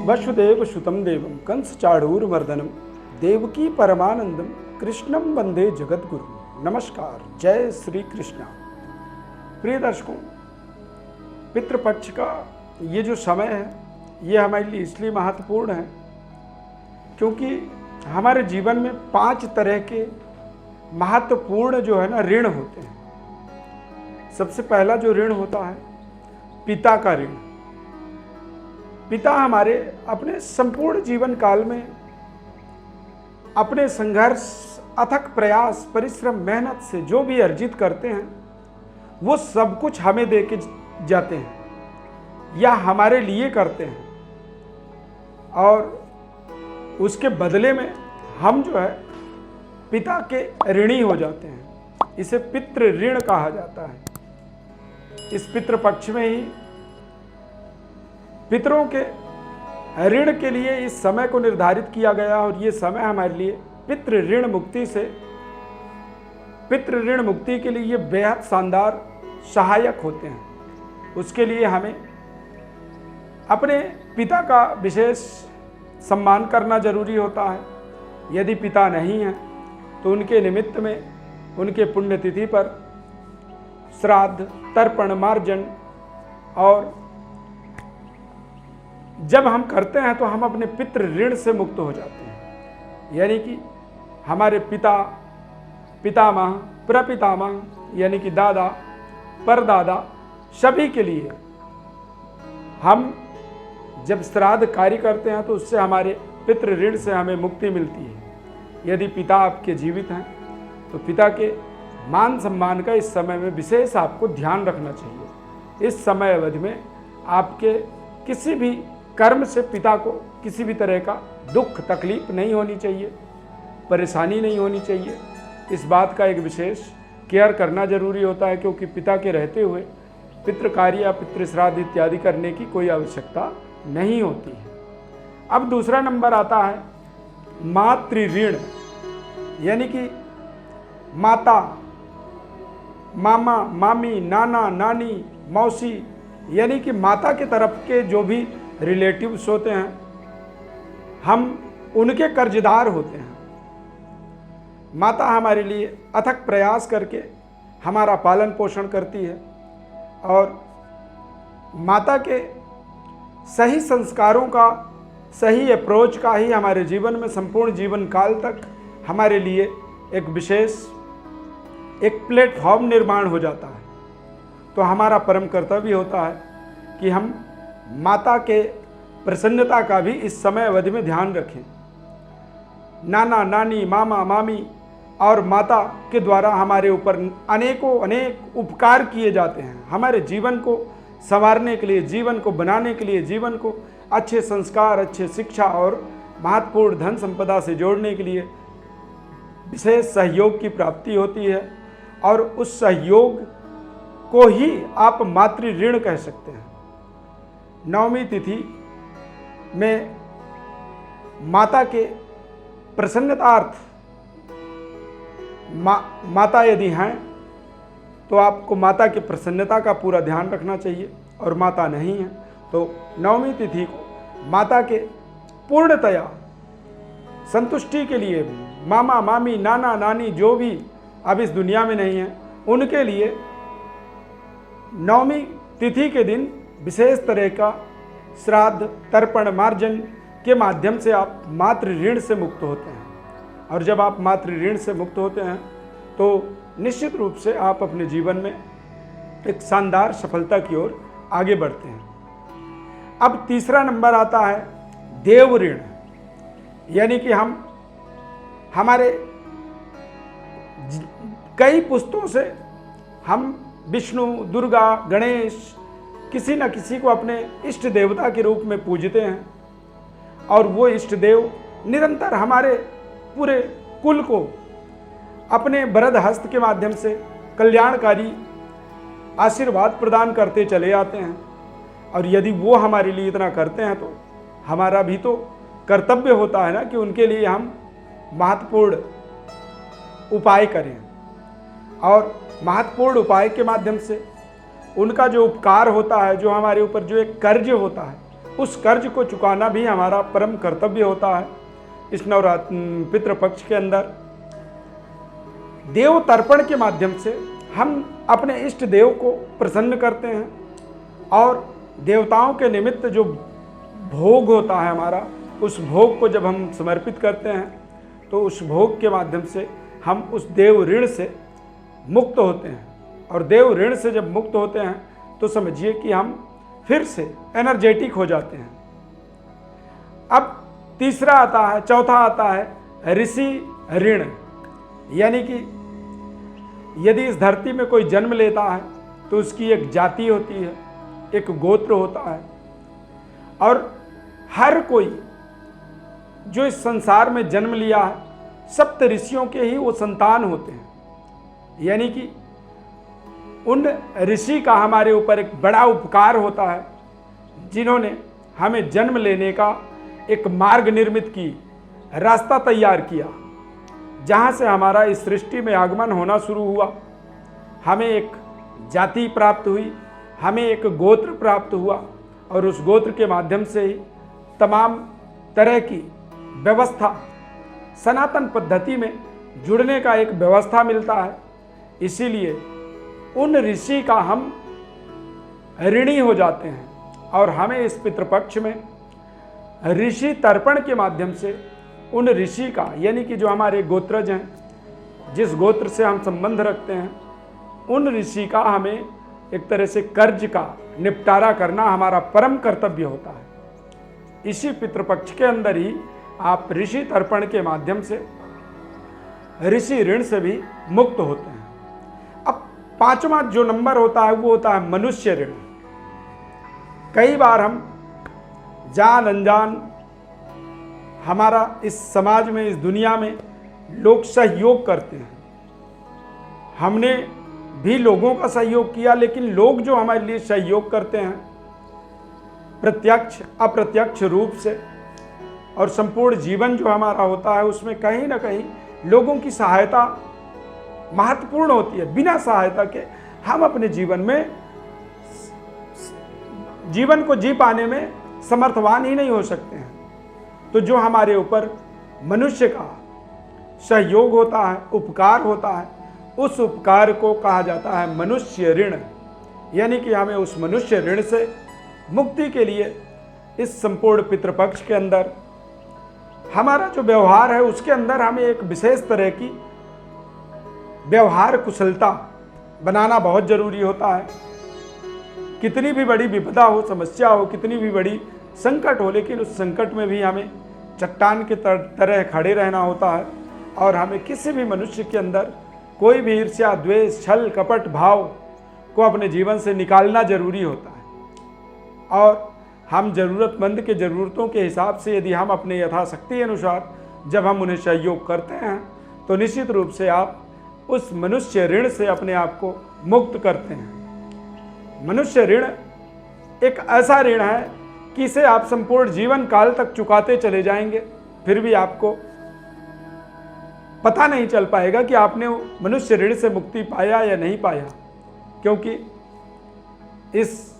वसुदेव सुतं देवं कंस चाणूरमर्दनम देवकी परमानंदम कृष्णम वंदे जगद्गुरु। नमस्कार, जय श्री कृष्णा। प्रिय दर्शकों, पितृपक्ष का ये जो समय है ये हमारे लिए इसलिए महत्वपूर्ण है क्योंकि हमारे जीवन में 5 तरह के महत्वपूर्ण जो है ना ऋण होते हैं। सबसे पहला जो ऋण होता है पिता का ऋण। पिता हमारे अपने संपूर्ण जीवन काल में अपने संघर्ष, अथक प्रयास, परिश्रम, मेहनत से जो भी अर्जित करते हैं वो सब कुछ हमें दे के जाते हैं या हमारे लिए करते हैं, और उसके बदले में हम जो है पिता के ऋणी हो जाते हैं। इसे पितृ ऋण कहा जाता है। इस पितृ पक्ष में ही पितरों के ऋण के लिए इस समय को निर्धारित किया गया और ये समय हमारे लिए पितृ ऋण मुक्ति के लिए ये बेहद शानदार सहायक होते हैं। उसके लिए हमें अपने पिता का विशेष सम्मान करना जरूरी होता है। यदि पिता नहीं हैं तो उनके निमित्त में उनके पुण्यतिथि पर श्राद्ध, तर्पण, मार्जन और जब हम करते हैं तो हम अपने पितृ ऋण से मुक्त हो जाते हैं। यानी कि हमारे पिता, पितामह, प्रपितामह यानी कि दादा, परदादा सभी के लिए हम जब श्राद्ध कार्य करते हैं तो उससे हमारे पितृ ऋण से हमें मुक्ति मिलती है। यदि पिता आपके जीवित हैं तो पिता के मान सम्मान का इस समय में विशेष आपको ध्यान रखना चाहिए। इस समय अवधि में आपके किसी भी कर्म से पिता को किसी भी तरह का दुख, तकलीफ नहीं होनी चाहिए, परेशानी नहीं होनी चाहिए। इस बात का एक विशेष केयर करना जरूरी होता है क्योंकि पिता के रहते हुए पितृ कार्य या पितृ श्राद्ध इत्यादि करने की कोई आवश्यकता नहीं होती है। अब दूसरा नंबर आता है मातृ ऋण, यानी कि माता, मामा, मामी, नाना, नानी, मौसी यानी कि माता के तरफ के जो भी रिलेटिव्स होते हैं हम उनके कर्जदार होते हैं। माता हमारे लिए अथक प्रयास करके हमारा पालन पोषण करती है और माता के सही संस्कारों का, सही अप्रोच का ही हमारे जीवन में संपूर्ण जीवन काल तक हमारे लिए एक विशेष प्लेटफॉर्म निर्माण हो जाता है। तो हमारा परम कर्तव्य होता है कि हम माता के प्रसन्नता का भी इस समय अवधि में ध्यान रखें। नाना, नानी, मामा, मामी और माता के द्वारा हमारे ऊपर अनेक उपकार किए जाते हैं। हमारे जीवन को संवारने के लिए, जीवन को बनाने के लिए, जीवन को अच्छे संस्कार, अच्छे शिक्षा और महत्वपूर्ण धन संपदा से जोड़ने के लिए विशेष सहयोग की प्राप्ति होती है और उस सहयोग को ही आप मातृ ऋण कह सकते हैं। नवमी तिथि में माता के प्रसन्नतार्थ माता यदि हैं तो आपको माता की प्रसन्नता का पूरा ध्यान रखना चाहिए, और माता नहीं है तो नवमी तिथि को माता के पूर्णतया संतुष्टि के लिए मामा, मामी, नाना, नानी जो भी अब इस दुनिया में नहीं है उनके लिए नवमी तिथि के दिन विशेष तरह का श्राद्ध, तर्पण, मार्जन के माध्यम से आप मातृ ऋण से मुक्त होते हैं। और जब आप मातृ ऋण से मुक्त होते हैं तो निश्चित रूप से आप अपने जीवन में एक शानदार सफलता की ओर आगे बढ़ते हैं। अब तीसरा नंबर आता है देव ऋण, यानी कि हम हमारे कई पुस्तों से हम विष्णु, दुर्गा, गणेश किसी न किसी को अपने इष्ट देवता के रूप में पूजते हैं और वो इष्ट देव निरंतर हमारे पूरे कुल को अपने वरद हस्त के माध्यम से कल्याणकारी आशीर्वाद प्रदान करते चले आते हैं। और यदि वो हमारे लिए इतना करते हैं तो हमारा भी तो कर्तव्य होता है ना कि उनके लिए हम महत्वपूर्ण उपाय करें, और महत्वपूर्ण उपाय के माध्यम से उनका जो उपकार होता है, जो हमारे ऊपर जो एक कर्ज होता है उस कर्ज को चुकाना भी हमारा परम कर्तव्य होता है। इस नवरात्र पितृपक्ष के अंदर देव तर्पण के माध्यम से हम अपने इष्ट देव को प्रसन्न करते हैं और देवताओं के निमित्त जो भोग होता है हमारा, उस भोग को जब हम समर्पित करते हैं तो उस भोग के माध्यम से हम उस देव ऋण से मुक्त होते हैं। और देव ऋण से जब मुक्त होते हैं तो समझिए कि हम फिर से एनर्जेटिक हो जाते हैं। अब तीसरा आता है, चौथा आता है ऋषि ऋण। यानी कि यदि इस धरती में कोई जन्म लेता है तो उसकी एक जाति होती है, एक गोत्र होता है, और हर कोई जो इस संसार में जन्म लिया है सप्त ऋषियों के ही वो संतान होते हैं। यानी कि उन ऋषि का हमारे ऊपर एक बड़ा उपकार होता है, जिन्होंने हमें जन्म लेने का एक मार्ग निर्मित की, रास्ता तैयार किया, जहाँ से हमारा इस सृष्टि में आगमन होना शुरू हुआ। हमें एक जाति प्राप्त हुई, हमें एक गोत्र प्राप्त हुआ, और उस गोत्र के माध्यम से ही तमाम तरह की व्यवस्था, सनातन पद्धति में जुड़ने का एक व्यवस्था मिलता है। इसीलिए उन ऋषि का हम ऋणी हो जाते हैं और हमें इस पितृपक्ष में ऋषि तर्पण के माध्यम से उन ऋषि का, यानी कि जो हमारे गोत्रज हैं, जिस गोत्र से हम संबंध रखते हैं, उन ऋषि का हमें एक तरह से कर्ज का निपटारा करना हमारा परम कर्तव्य होता है। इसी पितृपक्ष के अंदर ही आप ऋषि तर्पण के माध्यम से ऋषि ऋण से भी मुक्त होते हैं। अब पांचवा जो नंबर होता है वो होता है मनुष्य ऋण। कई बार हम जान अनजान हमारा इस समाज में, इस दुनिया में लोग सहयोग करते हैं। हमने भी लोगों का सहयोग किया, लेकिन लोग जो हमारे लिए सहयोग करते हैं प्रत्यक्ष अप्रत्यक्ष रूप से, और संपूर्ण जीवन जो हमारा होता है उसमें कहीं ना कहीं लोगों की सहायता महत्वपूर्ण होती है। बिना सहायता के हम अपने जीवन को जी पाने में समर्थवान ही नहीं हो सकते हैं। तो जो हमारे ऊपर मनुष्य का सहयोग होता है, उपकार होता है, उस उपकार को कहा जाता है मनुष्य ऋण। यानी कि हमें उस मनुष्य ऋण से मुक्ति के लिए इस संपूर्ण पितृपक्ष के अंदर हमारा जो व्यवहार है उसके अंदर हमें एक विशेष तरह की व्यवहार कुशलता बनाना बहुत जरूरी होता है। कितनी भी बड़ी विपदा हो, समस्या हो, कितनी भी बड़ी संकट हो, लेकिन उस संकट में भी हमें चट्टान के तरह खड़े रहना होता है और हमें किसी भी मनुष्य के अंदर कोई भी ईर्ष्या, द्वेष, छल, कपट भाव को अपने जीवन से निकालना जरूरी होता है। और हम जरूरतमंद के ज़रूरतों के हिसाब से यदि हम अपने यथाशक्ति अनुसार जब हम उन्हें सहयोग करते हैं तो निश्चित रूप से आप उस मनुष्य ऋण से अपने आप को मुक्त करते हैं। मनुष्य ऋण एक ऐसा ऋण है कि इसे आप संपूर्ण जीवन काल तक चुकाते चले जाएंगे, फिर भी आपको पता नहीं चल पाएगा कि आपने मनुष्य ऋण से मुक्ति पाया या नहीं पाया। क्योंकि इस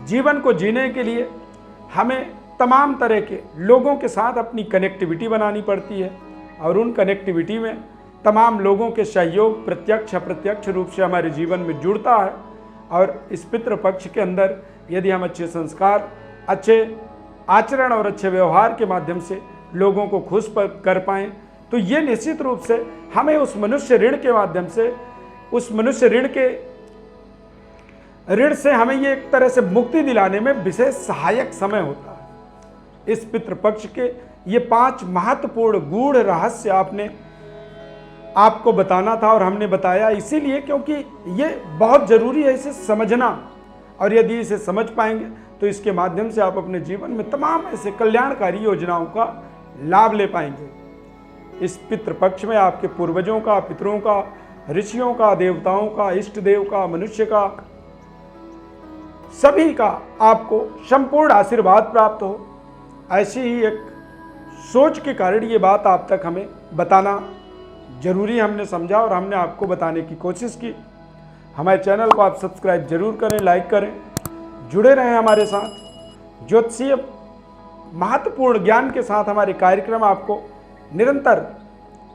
जीवन को जीने के लिए हमें तमाम तरह के लोगों के साथ अपनी कनेक्टिविटी बनानी पड़ती है, और उन कनेक्टिविटी में तमाम लोगों के सहयोग प्रत्यक्ष अप्रत्यक्ष रूप से हमारे जीवन में जुड़ता है। और इस पितृपक्ष के अंदर यदि हम अच्छे संस्कार, अच्छे आचरण और अच्छे व्यवहार के माध्यम से लोगों को खुश कर पाएँ तो ये निश्चित रूप से हमें उस मनुष्य ऋण के माध्यम से, उस मनुष्य ऋण से हमें ये एक तरह से मुक्ति दिलाने में विशेष सहायक समय होता है। इस पितृपक्ष के ये 5 महत्वपूर्ण गूढ़ रहस्य आपको बताना था, और हमने बताया इसीलिए क्योंकि ये बहुत जरूरी है इसे समझना। और यदि इसे समझ पाएंगे तो इसके माध्यम से आप अपने जीवन में तमाम ऐसे कल्याणकारी योजनाओं का लाभ ले पाएंगे। इस पितृपक्ष में आपके पूर्वजों का, पितरों का, ऋषियों का, देवताओं का, इष्ट देव का, मनुष्य का, सभी का आपको संपूर्ण आशीर्वाद प्राप्त हो, ऐसी ही एक सोच के कारण ये बात आप तक हमें बताना जरूरी हमने समझा और हमने आपको बताने की कोशिश की। हमारे चैनल को आप सब्सक्राइब जरूर करें, लाइक करें, जुड़े रहें हमारे साथ। ज्योतिषीय महत्वपूर्ण ज्ञान के साथ हमारे कार्यक्रम आपको निरंतर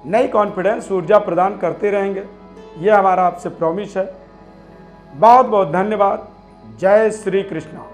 नई कॉन्फिडेंस ऊर्जा प्रदान करते रहेंगे। यह हमारा आपसे प्रॉमिस है। बहुत बहुत धन्यवाद। जय श्री कृष्ण।